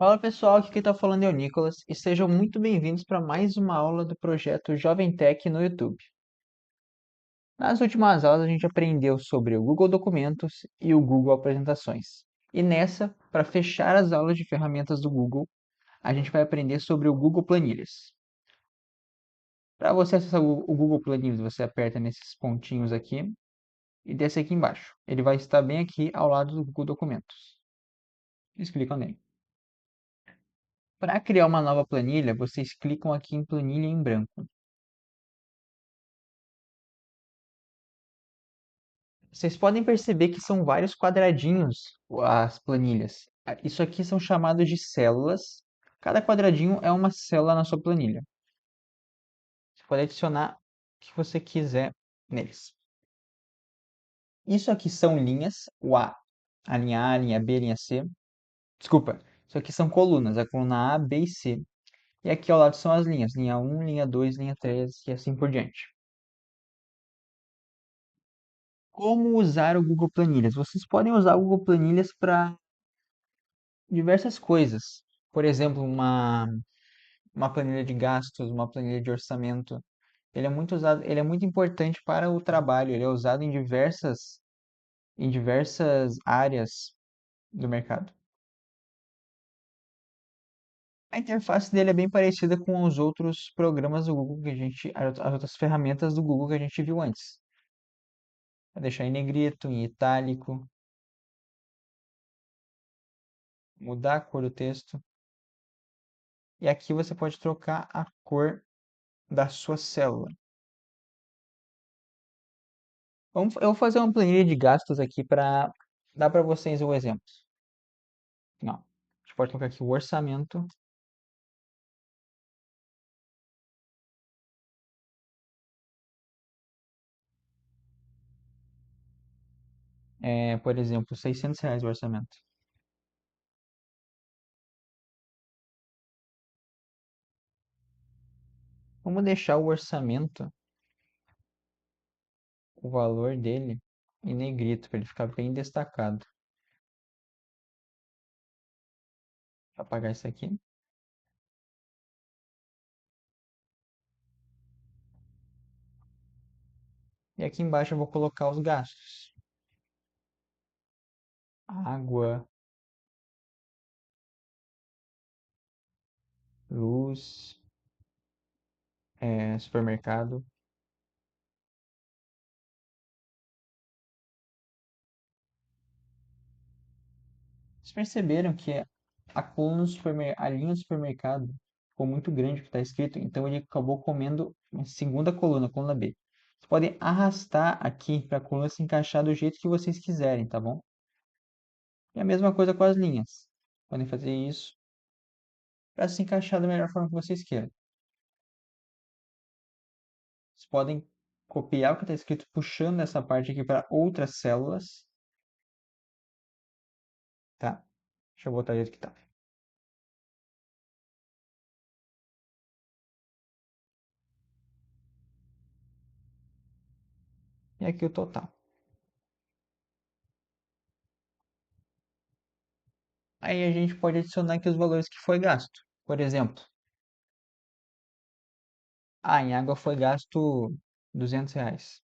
Fala pessoal, aqui quem está falando é o Nicolas e sejam muito bem-vindos para mais uma aula do projeto Jovem Tech no YouTube. Nas últimas aulas a gente aprendeu sobre o Google Documentos e o Google Apresentações. E nessa, para fechar as aulas de ferramentas do Google, a gente vai aprender sobre o Google Planilhas. Para você acessar o Google Planilhas, você aperta nesses pontinhos aqui e desce aqui embaixo. Ele vai estar bem aqui ao lado do Google Documentos. Eles clicam nele. Para criar uma nova planilha, vocês clicam aqui em Planilha em branco. Vocês podem perceber que são vários quadradinhos as planilhas. Isso aqui são chamados de células. Cada quadradinho é uma célula na sua planilha. Você pode adicionar o que você quiser neles. Isso aqui são linhas, a linha A, a linha B, a linha C. Desculpa, isso aqui são colunas, a coluna A, B e C. E aqui ao lado são as linhas, linha 1, linha 2, linha 3 e assim por diante. Como usar o Google Planilhas? Vocês podem usar o Google Planilhas para diversas coisas. Por exemplo, uma planilha de gastos, uma planilha de orçamento. Ele é muito usado, ele é muito importante para o trabalho, ele é usado em diversas áreas do mercado. A interface dele é bem parecida com os outros programas do Google que as outras ferramentas do Google que a gente viu antes. Vai deixar em negrito, em itálico, mudar a cor do texto. E aqui você pode trocar a cor da sua célula. Eu vou fazer uma planilha de gastos aqui para dar para vocês o exemplo. Não. A gente pode colocar aqui o orçamento. Por exemplo, R$ 600 o orçamento. Vamos deixar o orçamento, o valor dele, em negrito, para ele ficar bem destacado. Vou apagar isso aqui. E aqui embaixo eu vou colocar os gastos. Água, luz, supermercado. Vocês perceberam que a linha do supermercado ficou muito grande o que está escrito, então ele acabou comendo a segunda coluna, a coluna B. Vocês podem arrastar aqui para a coluna se encaixar do jeito que vocês quiserem, tá bom? E a mesma coisa com as linhas. Podem fazer isso para se encaixar da melhor forma que vocês queiram. Vocês podem copiar o que está escrito puxando essa parte aqui para outras células, tá? Deixa eu botar do jeito que tá. E aqui o total. Aí a gente pode adicionar aqui os valores que foi gasto. Por exemplo, em água foi gasto R$ 200.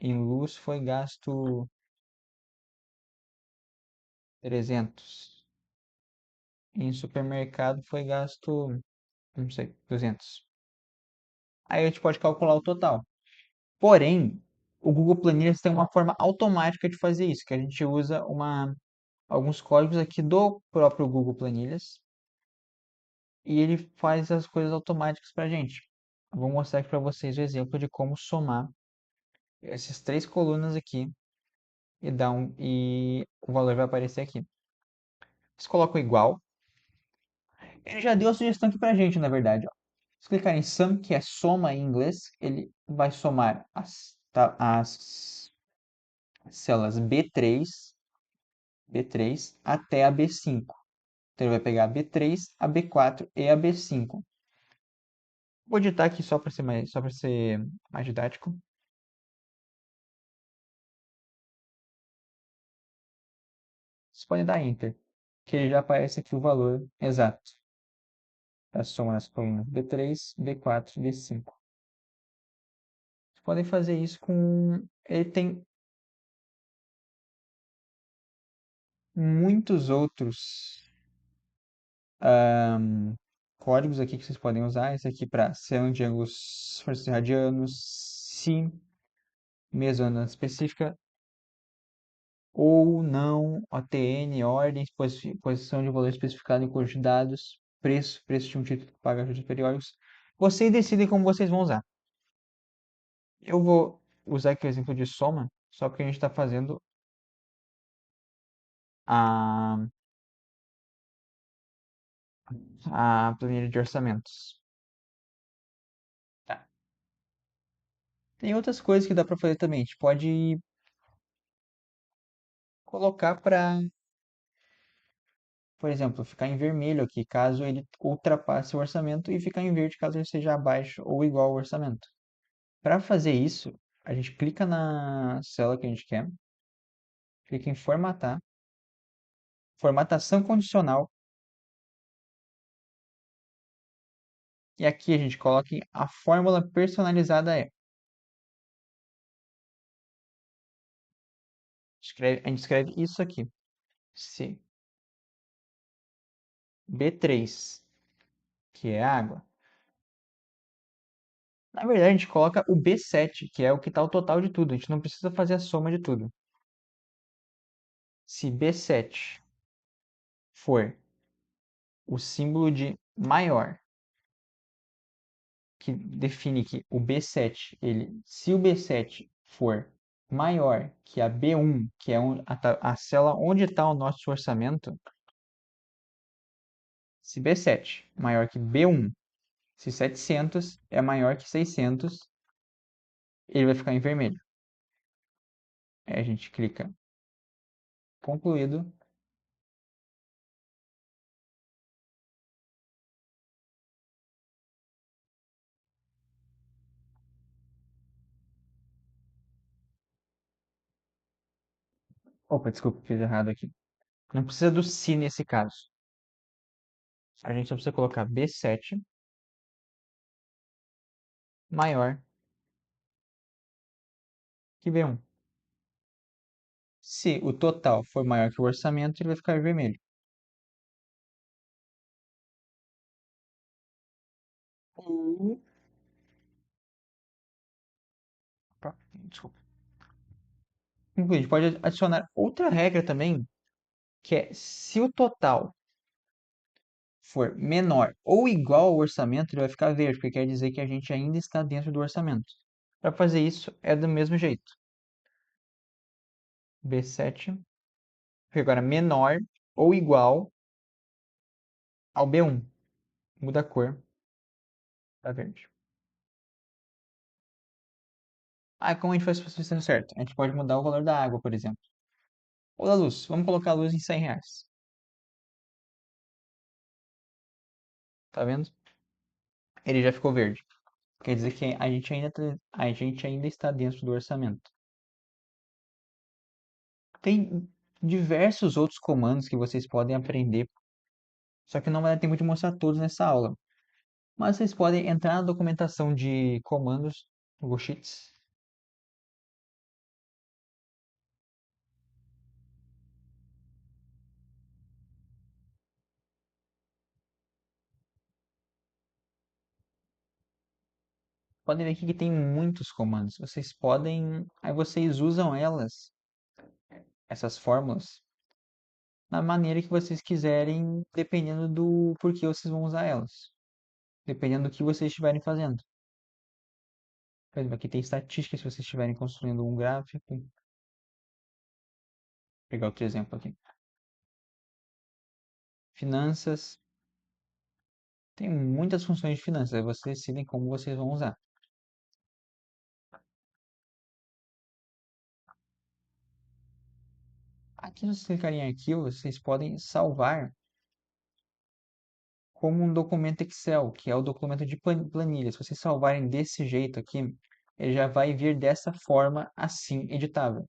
Em luz foi gasto 300. Em supermercado foi gasto, não sei, 200. Aí a gente pode calcular o total. Porém, o Google Planilhas tem uma forma automática de fazer isso, que a gente usa alguns códigos aqui do próprio Google Planilhas e ele faz as coisas automáticas para a gente. Eu vou mostrar aqui para vocês o exemplo de como somar essas três colunas aqui e o valor vai aparecer aqui. Vocês colocam igual. Ele já deu a sugestão aqui pra gente, na verdade, ó. Se clicar em sum, que é soma em inglês, ele vai somar as células B3 até a B5. Então ele vai pegar a B3, a B4 e a B5. Vou digitar aqui só para ser mais didático. Vocês podem dar Enter. que ele já aparece aqui o valor exato da soma nas colunas B3, B4 e B5. Vocês podem fazer isso com... Ele tem muitos outros ahn, códigos aqui que vocês podem usar. Esse aqui para seno de ângulos radianos, si, mesona específica, ou não, OTN, ordem, posição de valor especificado em conjunto de dados, preço de um título que paga juros periódicos. Vocês decidem como vocês vão usar. Eu vou usar aqui o exemplo de soma, só porque a gente está fazendo a, a planilha de orçamentos. Tá. Tem outras coisas que dá para fazer também. A gente pode colocar para, por exemplo, ficar em vermelho aqui, caso ele ultrapasse o orçamento, e ficar em verde caso ele seja abaixo ou igual ao orçamento. Para fazer isso, a gente clica na célula que a gente quer, clica em formatar, formatação condicional, e aqui a gente coloca a fórmula personalizada é. A gente escreve isso aqui. Se B3, que é água, na verdade a gente coloca o B7, que é o que está o total de tudo. A gente não precisa fazer a soma de tudo. Se B7 for o símbolo de maior, que define que o B7, se o B7 for maior que a B1, que é a célula onde está o nosso orçamento, se B7 maior que B1, se 700 é maior que 600, ele vai ficar em vermelho. Aí a gente clica concluído. Opa, desculpa, fiz errado aqui. Não precisa do se nesse caso. A gente só precisa colocar B7 maior que B1. Se o total for maior que o orçamento, ele vai ficar vermelho. Ou, desculpa. Inclusive, a gente pode adicionar outra regra também, que é se o total for menor ou igual ao orçamento, ele vai ficar verde, porque quer dizer que a gente ainda está dentro do orçamento. Para fazer isso, é do mesmo jeito. B7, agora menor ou igual ao B1. Muda a cor para verde. Ah, como a gente faz isso dando certo? A gente pode mudar o valor da água, por exemplo. Ou da luz. Vamos colocar a luz em R$ 100. Tá vendo? Ele já ficou verde. Quer dizer que a gente ainda está dentro do orçamento. Tem diversos outros comandos que vocês podem aprender, só que não vai dar tempo de mostrar todos nessa aula. Mas vocês podem entrar na documentação de comandos, Google Sheets. Podem ver aqui que tem muitos comandos. Aí vocês usam essas fórmulas, na maneira que vocês quiserem, dependendo do porquê vocês vão usar elas. Dependendo do que vocês estiverem fazendo. Por exemplo, aqui tem estatística se vocês estiverem construindo um gráfico. Vou pegar outro exemplo aqui. Finanças. Tem muitas funções de finanças, aí vocês decidem como vocês vão usar. Aqui, se vocês clicarem em arquivo, vocês podem salvar como um documento Excel, que é o documento de planilha. Se vocês salvarem desse jeito aqui, ele já vai vir dessa forma assim, editável.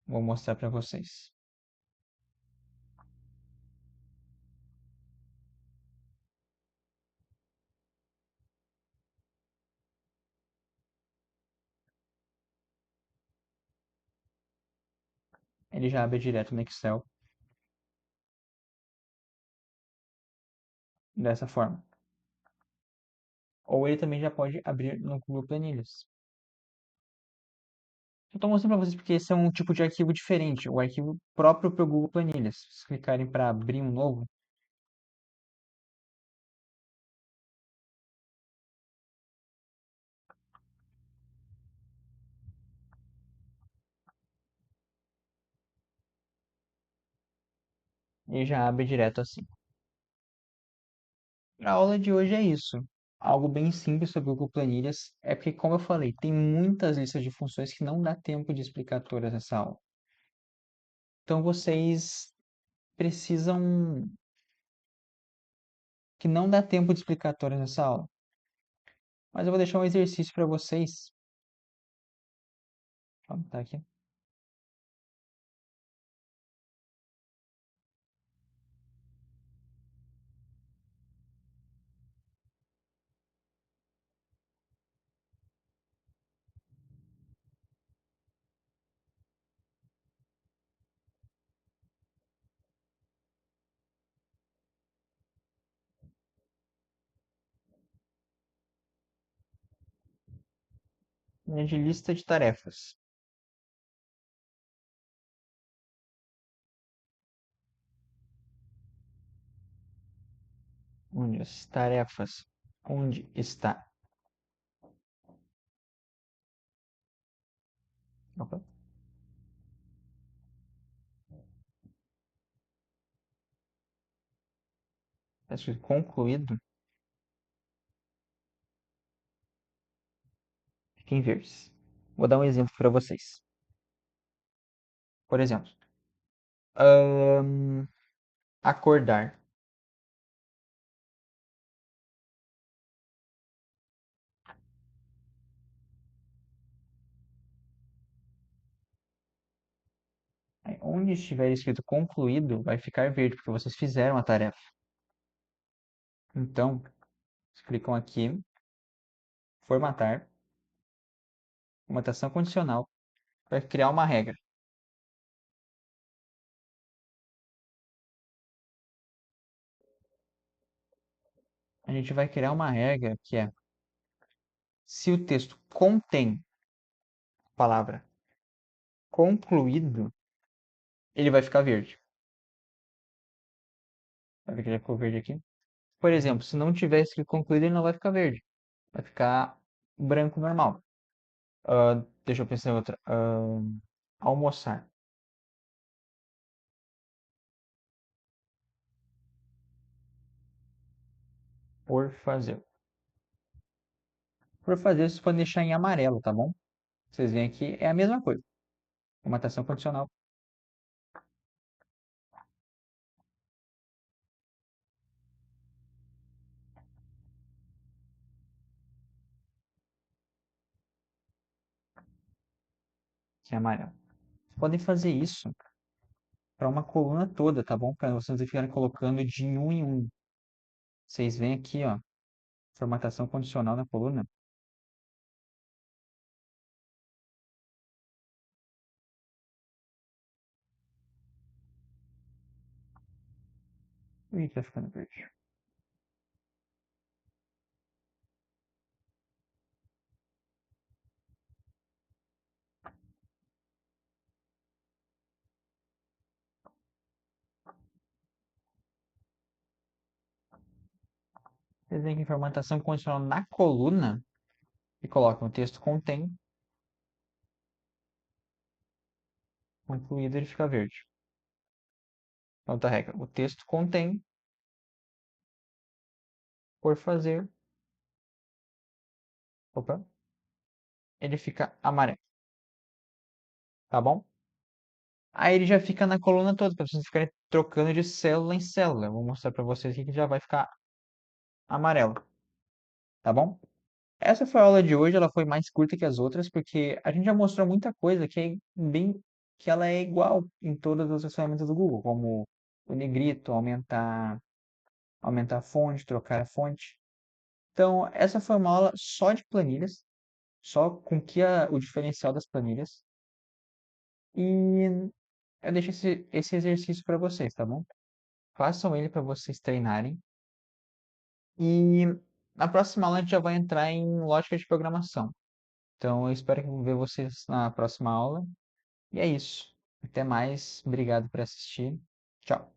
Vou mostrar para vocês. Ele já abre direto no Excel dessa forma. Ou ele também já pode abrir no Google Planilhas. Eu estou mostrando para vocês porque esse é um tipo de arquivo diferente, o arquivo próprio para o Google Planilhas. Se vocês clicarem para abrir um novo, ele já abre direto assim. A aula de hoje é isso. Algo bem simples sobre o Google Planilhas. É porque, como eu falei, tem muitas listas de funções que não dá tempo de explicar todas nessa aula. Então vocês precisam que não dá tempo de explicar todas nessa aula. Mas eu vou deixar um exercício para vocês. Vamos tá aqui. Linha de lista de tarefas. Onde as tarefas? Onde está? Opa, está escrito concluído. Fiquem verdes. Vou dar um exemplo para vocês. Por exemplo, acordar. Aí, onde estiver escrito concluído, vai ficar verde, porque vocês fizeram a tarefa. Então, vocês clicam aqui, formatar, formatação condicional, vai criar uma regra. A gente vai criar uma regra que é, se o texto contém a palavra concluído, ele vai ficar verde. Vai ver que já ficou verde aqui. Por exemplo, se não tiver escrito concluído, ele não vai ficar verde. Vai ficar branco normal. Deixa eu pensar em outra. Almoçar. Por fazer. Por fazer, vocês podem deixar em amarelo, tá bom? Vocês veem aqui, é a mesma coisa. Formatação condicional. Que é amarelo. Vocês podem fazer isso para uma coluna toda, tá bom? Para vocês não ficarem colocando de um em um. Vocês veem aqui, ó, formatação condicional na coluna. Ih, tá ficando verde. Vocês veem que formatação condicional na coluna e colocam o texto contém, concluído, ele fica verde. Outra regra, o texto contém, por fazer, opa, ele fica amarelo, tá bom? Aí ele já fica na coluna toda, para vocês ficarem trocando de célula em célula. Eu vou mostrar para vocês aqui que já vai ficar amarelo, tá bom? Essa foi a aula de hoje, ela foi mais curta que as outras, porque a gente já mostrou muita coisa que é bem que ela é igual em todas as ferramentas do Google, como o negrito, aumentar a fonte, trocar a fonte. Então, essa foi uma aula só de planilhas, só com o diferencial das planilhas. E eu deixo esse exercício para vocês, tá bom? Façam ele para vocês treinarem. E na próxima aula a gente já vai entrar em lógica de programação. Então, eu espero ver vocês na próxima aula. E é isso. Até mais. Obrigado por assistir. Tchau.